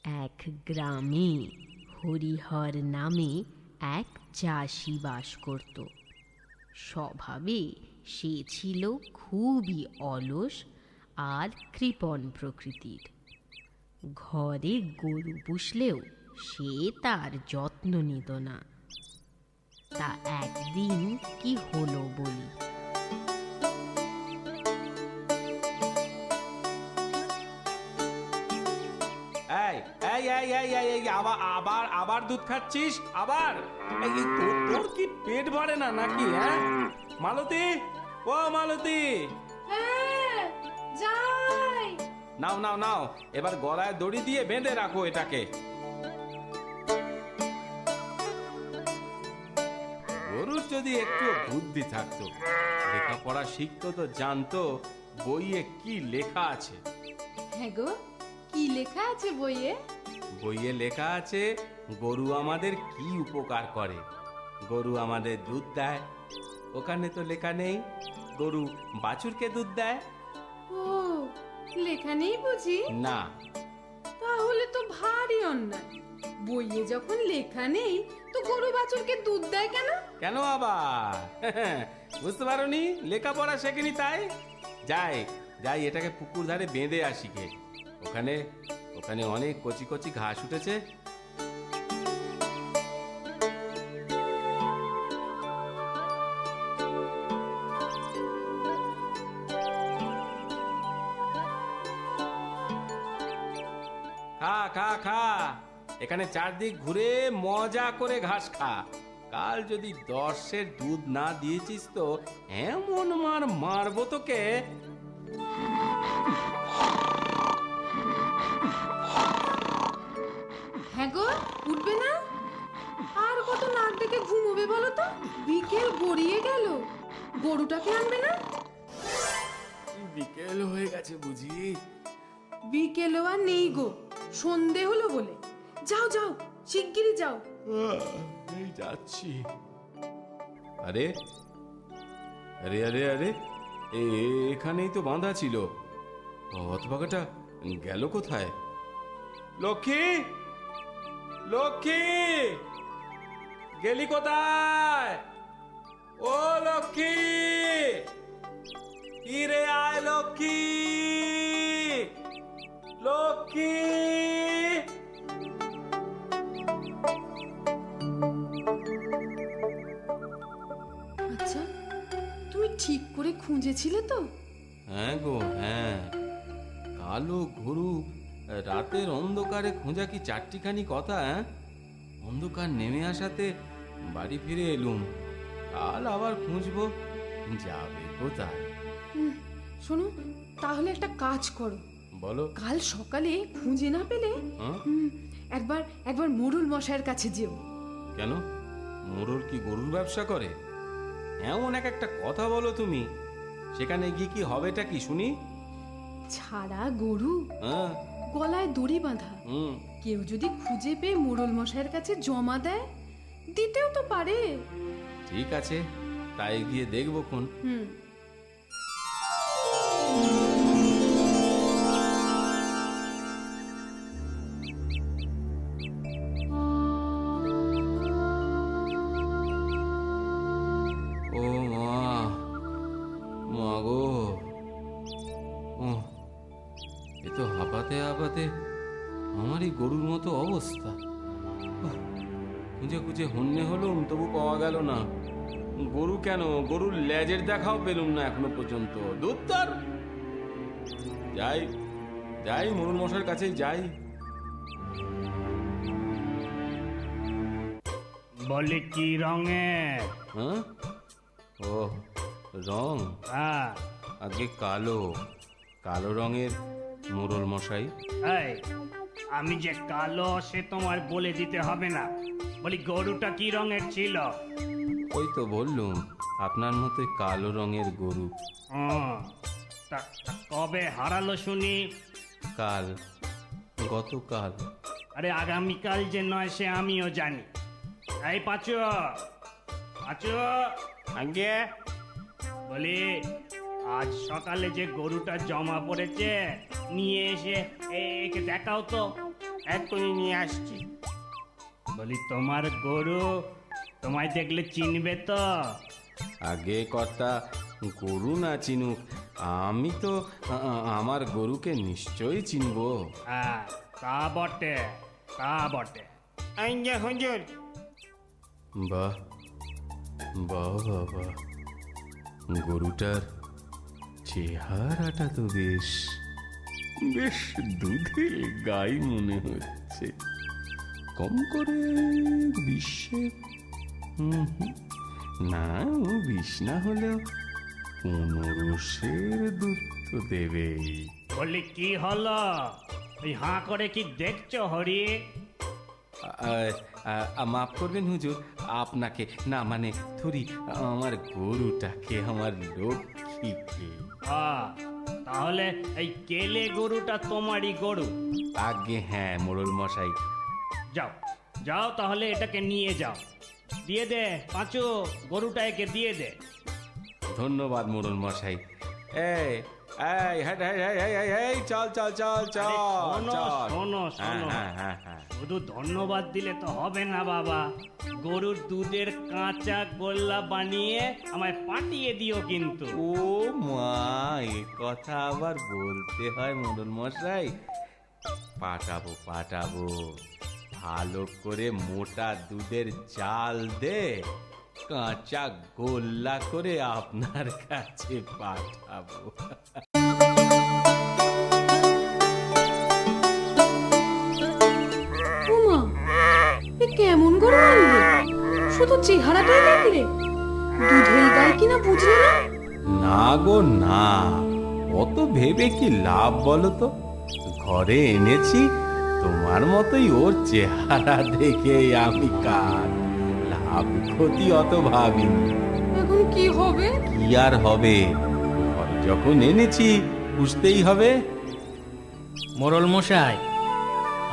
এক গ্রামে হরিহর নামে এক চাষি বাস করত। স্বভাবে সে ছিল খুবই অলস আর কৃপণ প্রকৃতির। ঘরে গরু পুষলেও সে তার যত্ন নিত না। তা একদিন কি হলো বলি। আবার আবার আবার দুধ খাচ্ছিস? আবার তোর কি পেট ভরে না নাকি? হ্যাঁ মালতী, ও মালতী, নাও নাও নাও, এবার গলায় দড়ি দিয়ে বেঁধে রাখো এটাকে। গরুর যদি একটু বুদ্ধি থাকতো, লেখাপড়া শিখতো তো জানতো বইয়ে কি লেখা আছে। হ্যাঁ গো, কি লেখা আছে বইয়ে? বইয়ে লেখা আছে গরু আমাদের কি উপকার করে। গরু আমাদের দুধ দেয়। ওখানে তো লেখা নেই গরু বাছুরকে দুধ দেয়। ও, লেখা নেই বুঝি? না। তাহলে তো ভারী অন্যায়। বইয়ে যখন লেখা নেই তো গরু বাছুরকে দুধ দেয় কেন? কেন আবার? বুঝতে পারোনি? লেখাপড়া শেখেনি তাই? যাই যাই, এটাকে পুকুর ধারে বেঁধে আসি গে। ওখানে ওখানে অনেক কচি কচি ঘাস উঠেছে। খা খা খা, এখানে চারদিক ঘুরে মজা করে ঘাস খা। কাল যদি 10-এর দুধ না দিয়েছিস তো এমন মারবো তোকে। হ্যাঁ গো, উঠবে না? আর কত নাক ডেকে ঘুমোবে বলো তো? বিকেল গড়িয়ে গেল, গরুটাকে আনবে না? বিকেল হয়ে গেছে বুঝি? বিকেলও আর নেই গো, সন্ধে হলো বলে। যাও যাও, শিগগিরই যাও। এই যাচ্ছি। আরে আরে আরে আরে, এখানেই তো বাঁধা ছিল। হতভাগাটা গেল কোথায়? লক্ষ্মী, লক্ষ্মী, গেলি কোথায়? ও লক্ষ্মী, ফিরে আয় লক্ষ্মী, লক্ষ্মী। আচ্ছা, তুমি ঠিক করে খুঁজেছিলে তো? হ্যাঁ গো, হ্যাঁ। কালো গরু রাতের অন্ধকারে খোঁজা কি চারটিখানি কথা? অন্ধকার নেমে আসাতে বাড়ি ফিরে এলুম। কাল আবার খুঁজবো, যাবে কোথায়? শোনো, তাহলে একটা কাজ করো। বলো। কাল সকালে খুঁজে না পেলে একবার একবার মোড়ল মশাইয়ের কাছে যেও। কেন? মোড়ল কি গরুর ব্যবসা করে? এমন একটা কথা বলো তুমি। সেখানে গিয়ে কি হবেটা কি শুনি? ছাড়া গরু, হ্যাঁ, গলায় দড়ি বাঁধা। কেউ যদি খুঁজে পেয়ে মোড়ল মশাইয়ের কাছে জমা দেয়, দিতেও তো পারে। ঠিক আছে, তাই গিয়ে দেখবো কোন। ও মা, মা গো, ও এ তো হাঁপাতে হাঁপাতে আমারই গরুর মতো অবস্থা। খুঁজে খুঁজে হন্যে হলুম, তবু পাওয়া গেল না। গরু কেন, গরুর লেজের দেখাও পেলুম না এখনো পর্যন্ত। দুধ তার। যাই যাই, মোড়ল মশাইয়ের কাছে যাই। বলে কি রঙের? হ্যাঁ, ও রং? হ্যাঁ, আজকে কালো। কালো রঙের মোড়ল মশাই। এই, আমি যে কালো সে তোমার বলে দিতে হবে না। বলি গরুটা কি রঙের ছিল? ওই তো বললুম, আপনার মতোই কালো রঙের গরু। তা কবে হারালো শুনি? কাল, গতকাল। আরে আগামীকাল যে নয় সে আমিও জানি। এই পাঁচু, পাঁচু, আগে বলি আজ সকালে যে গরুটা জমা পড়েছে নিয়ে এসে একে দেখাও তো। এক্ষুনি নিয়ে আসছি। বলি তোমার গরু তোমায় দেখলে চিনবে তো? আগে কর্তা, গরু না চিনুক, আমি তো আমার গরুকে নিশ্চয়ই চিনবো। হ্যাঁ, তা বটে, তা বটে। এই যে হুজুর। বাহ বাহ বাবা, গরুটার চেহারাটা তো বেশ বেশ দুধের গাই মনে হচ্ছে। কম করে 20 না, ও 20 না হলেও 15 দুধ তো দেবেই। বলি কি হলো? ওই হাঁ করে কি দেখছো হরি? মাফ করবেন হুজুর, আপনাকে না, মানে থুরি আমার গরুটাকে, আমার লক্ষ্মীকে। তাহলে এই কেলে গরুটা তোমারই গরু? আগে হ্যাঁ মোড়ল মশাই। যাও যাও, তাহলে এটাকে নিয়ে যাও। দিয়ে দে পাঁচু, গরুটা একে দিয়ে দে। ধন্যবাদ মোড়ল মশাই। এই এই হ্যাঁ হ্যাঁ হ্যাঁ হ্যাঁ হ্যাঁ, চল চল চল চল শোনো চল। শোনো হ্যাঁ শোনো, হ্যাঁ হ্যাঁ হ্যাঁ। শুধু ধন্যবাদ দিলে তো হবে না বাবা। গরুর দুধের কাঁচা গোল্লা বানিয়ে আমায় পাঠিয়ে দিও কিন্তু। ও মা, এ কথা আবার বলতে হয় মোড়ল মশাই? পাঠাবো পাঠাবো, ভালো করে মোটা দুধের জাল দে কাঁচা গোল্লা করে আপনার কাছে পাঠাবো। উমা, এ কেমন গরু আনলে? শুধু চেহারাটাই দেখলে, দুধের গাই কিনা বুঝলে না? না গো না, অত ভেবে কি লাভ বলো তো? ঘরে এনেছি, তোমার মতোই ওর চেহারা দেখে আমি কার লাভ ক্ষতি অত ভাবিনি। এখন কি হবে? কি আর হবে, ঘরে যখন এনেছি বুঝতেই হবে। মোড়ল মশাই,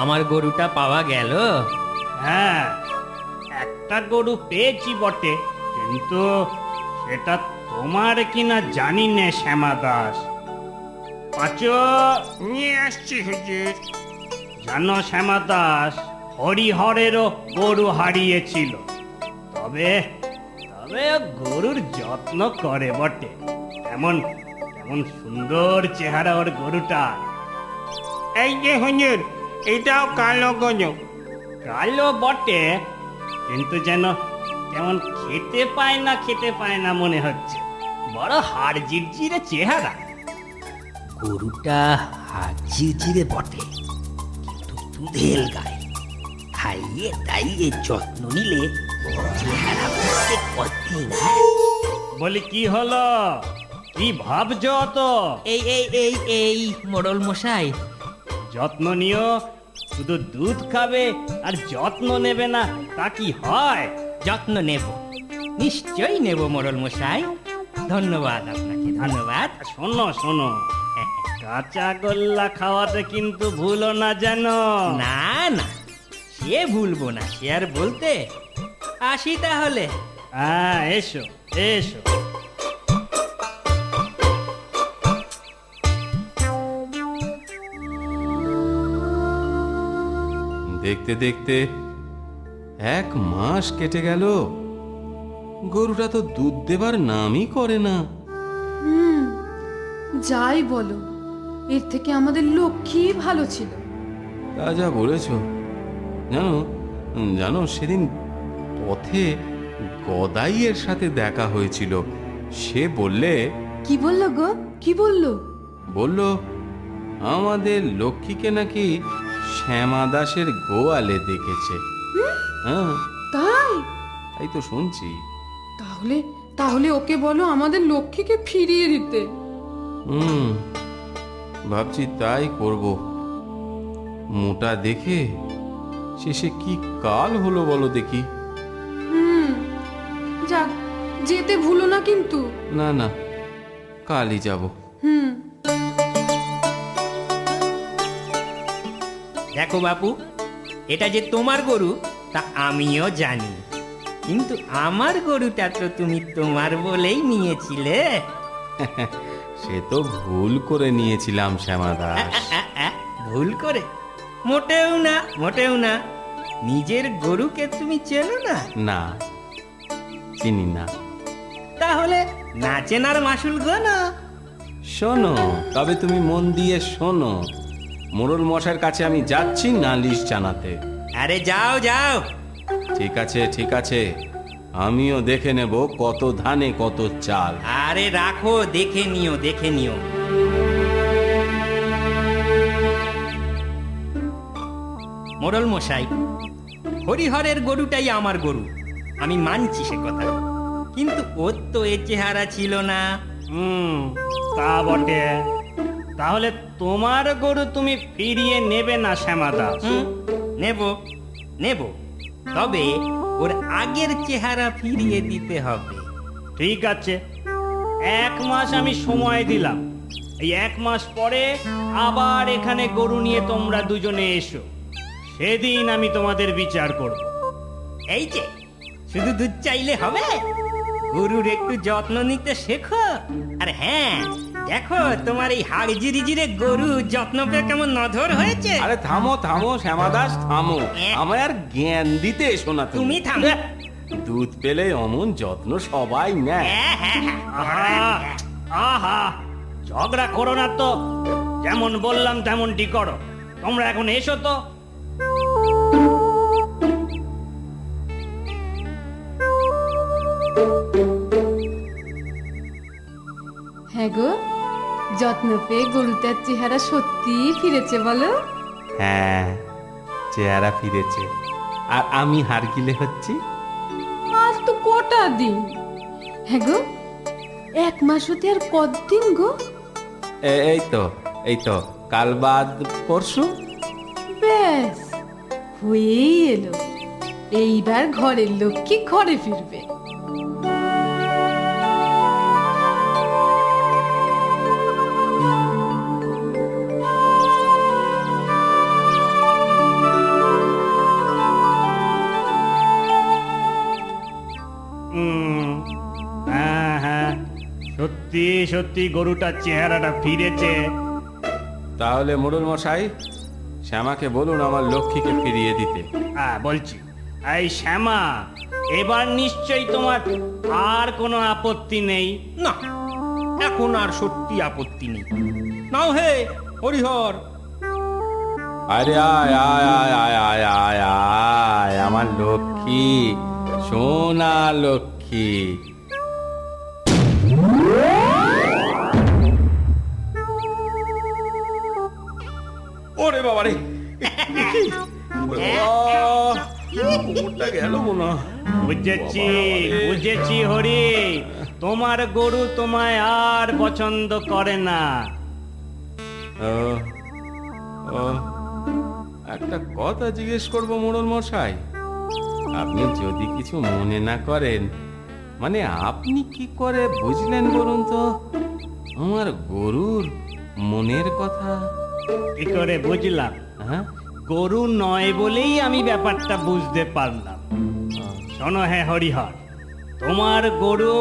আমার গরুটা পাওয়া গেল? হ্যাঁ, একটা গরু পেয়েছি বটে, কিন্তু সেটা তোমার কিনা জানি না শ্যামা দাস। পাঁচু, নিয়ে আসছি হুজুর। জানো শ্যামা দাস, হরিহরেরও গরু হারিয়েছিল, তবে তবে ও গরুর যত্ন করে বটে। এমন এমন সুন্দর চেহারা ওর গরুটা। এই যে হুজুর, এটাও কালো গরু। কালো বটে, কিন্তু যেন কেমন খেতে পায় না মনে হচ্ছে। বড় হাড় জিরজিরে চেহারা। গরুটা ঝিরঝিরে বটে, কিন্তু দুধের গায়ে। খাইয়ে দাইয়ে যত্ন নিলে চেহারা বুঝতে কতদিন। বলি কি হলো, কি ভাবছো তো? এই এই এই এই মোড়ল মশাই, যত্ন নিও, শুধু দুধ খাবে আর যত্ন নেবে না, তা কি হয়? যত্ন নেব, নিশ্চয়ই নেব মোড়ল মশাই। ধন্যবাদ আপনাকে, ধন্যবাদ। শোনো শোনো, কাঁচা গোল্লা খাওয়াতে কিন্তু ভুলো না যেন। না না, সে ভুলবো না, সে আর বলতে। আসি তাহলে। হ্যাঁ, এসো এসো। দেখতে দেখতে 1 মাস কেটে গেল, গরুটা তো দুধ দেবার নামই করে না। যাই বলো, এর থেকে আমাদের লক্ষ্মী ভালো ছিল। তা যা বলেছ। জানো জানো, সেদিন পথে গদাইয়ের সাথে দেখা হয়েছিল। সে বললে, কি বললো গো? কি বললো? বলল আমাদের লক্ষ্মীকে নাকি শ্যামা দাসের গোয়ালে দেখেছে। হ্যাঁ, তাই? তাই তো শুনছি। তাহলে তাহলে ওকে বলো আমাদের লক্ষ্মীকে ফিরিয়ে দিতে। ভাবছি তাই করব। মোটা দেখে শেষে কি কাল হলো বলো দেখি। যাক, যেতে ভুলো না কিন্তু। না না, কালই যাব। দেখো বাপু, এটা যে তোমার গরু তা আমিও জানি, কিন্তু আমার গরুটা তো তুমি তোমার বলেই নিয়েছিলে। সে তো ভুল করে নিয়েছিলাম শ্যামা দাস। ভুল করে? মোটেও না, মোটেও না। নিজের গরুকে তুমি চেনো না? না, চিনি না। তাহলে না চেনার মাসুল গোনা। শোনো, তবে তুমি মন দিয়ে শোনো, মোড়ল মশাইয়ের কাছে আমি যাচ্ছি নালিশ জানাতে। আরে যাও যাও। ঠিক আছে, ঠিক আছে, আমিও দেখে নেব কত ধানে কত চাল। আরে রাখো, দেখে নিও, দেখে নিও। মোড়ল মশাই, হরিহরের গরুটাই আমার গরু, আমি মানছি সে কথা, কিন্তু ওর তো এ চেহারা ছিল না। তা বটে। তাহলে তোমার গরু তুমি ফিরিয়ে নেবে না শ্যামাদাস? নেব, নেব, তবে ওর আগের চেহারা ফিরিয়ে দিতে হবে। ঠিক আছে, 1 মাস আমি সময় দিলাম। এই 1 মাস পরে আবার এখানে গরু নিয়ে তোমরা দুজনে এসো, সেদিন আমি তোমাদের বিচার করব। এই যে শুধু দুধ চাইলে হবে? গরুর একটু যত্ন নিতে শেখো। আর হ্যাঁ, দেখো তোমার এই হাড় জিরে গরু যত্ন পেয়ে কেমন নধর হয়েছে। আরে থামো থামো শ্যামাদাস, থামো, আমায় আর জ্ঞান দিতে এসো না। তুমি থামো। দুধ পেলে অমন যত্ন সবাই নেয়। আহা, আহা, ঝগড়া করো না তো, যেমন বললাম তেমনটি করো। তোমরা এখন এসো তো। হ্যাঁ গো, যত্ন পেয়ে গরুটার চেহারা সত্যিই ফিরেছে বলো? হ্যাঁ, চেহারা ফিরেছে। আর আমি হারকিলে হচ্ছি। আজ তো কটা দিন। হ্যাঁ গো, 1 মাস হতে আর কতদিন গো? এই তো কাল বাদ পরশু। ব্যাস, হয়েই এলো। এইবার ঘরের লক্ষ্মী ঘরে ফিরবে। হ্যাঁ হ্যাঁ, সত্যি সত্যি গরুটার চেহারাটা ফিরেছে। তাহলে মোড়ল মশাই, শ্যামাকে বলুন আমার লক্ষ্মীকে ফিরিয়ে দিতে। হ্যাঁ বলছি। এই শ্যামা, এবার নিশ্চয়ই তোমার আর কোনো আপত্তি নেই? না, এখন আর সত্যি আপত্তি নেই। নাও হে হরিহর। আরে আয় আয় আয় আয় আয় আয় আয়, আমার লক্ষ্মী, সোনা লক্ষ্মী। ওরে বাবা রে, কুকুরটা গেল মনে হয়। বুঝেছি, বুঝেছি হরি, তোমার গরু তোমায় আর পছন্দ করে না। ও, ও, একটা কথা জিজ্ঞেস করবো মোড়ল মশাই, আপনি যদি কিছু মনে না করেন, মানে আপনি কি করে বুঝলেন বলুন তো আমার গরুর মনের কথা? কি করে বুঝলাম? হ্যাঁ, গরু নয় বলেই আমি ব্যাপারটা বুঝতে পারলাম। শোনো হে হরিহর, তোমার গরু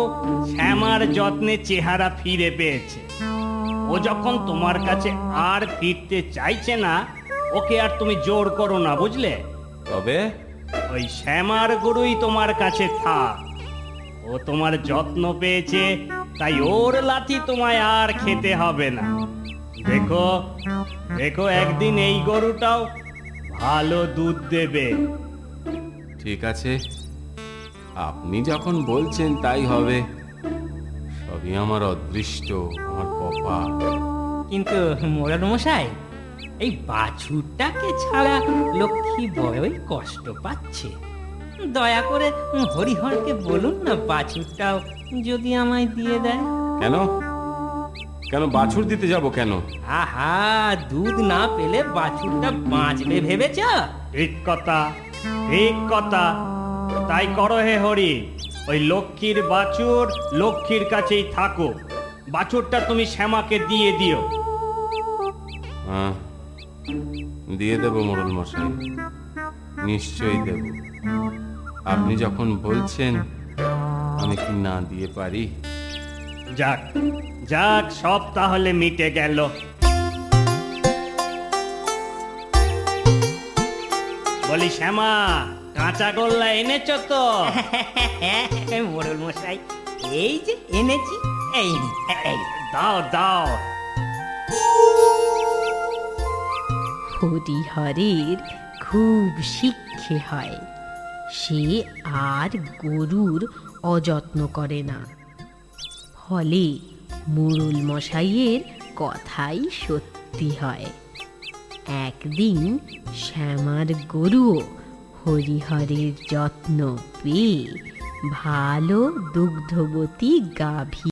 শ্যামার যত্নে চেহারা ফিরে পেয়েছে। ও যখন তোমার কাছে আর ফিরতে চাইছে না, ওকে আর তুমি জোর করো না, বুঝলে? তবে ওই শ্যামার গরুই তোমার কাছে থাক। ও তোমার যত্ন পেয়েছে, তাই ওর লাথি তোমায় আর খেতে হবে না। দেখো দেখো, একদিন এই গরুটাও ভালো দুধ দেবে। ঠিক আছে, আপনি যখন বলছেন তাই হবে। সবই আমার অদৃষ্ট, আমার কপাল। কিন্তু মোড়ল মশাই, এই বাছুরটাকে ছাড়া লক্ষ্মী বড়ই কষ্ট পাচ্ছে। দয়া করে হরিহরকে বলুন না, বাছুরটাও যদি আমায় দিয়ে দেয়। কেন কেন বাছুর দিতে যাব কেন? আহা, দুধ না পেলে বাছুরটা বাঁচবে ভেবেছ? ঠিক কথা, ঠিক কথা। তাই করো হে হরি, ওই লক্ষ্মীর বাছুর লক্ষ্মীর কাছেই থাকো। বাছুরটা তুমি শ্যামাকে দিয়ে দিও। হ্যাঁ, দিয়ে দেব মোড়ল মশাই, নিশ্চয়ই দেব। আপনি যখন বলছেন, আমি কি না দিয়ে পারি? যাক যাক, সব তাহলে মিটে গেল। বলি শ্যামা, কাঁচা গোল্লা এনেছো তো? মোড়ল মশাই, এই যে এনেছি, এই নিন, এই। দাও দাও। হরিহরের খুব শিক্ষে হয়, সে আর গরুর অযত্ন করে না। ফলে মোড়ল মশাইয়ের কথাই সত্যি হয়। একদিন শ্যামার গরুও হরিহরের যত্ন পেয়ে ভালো দুগ্ধবতী গাভী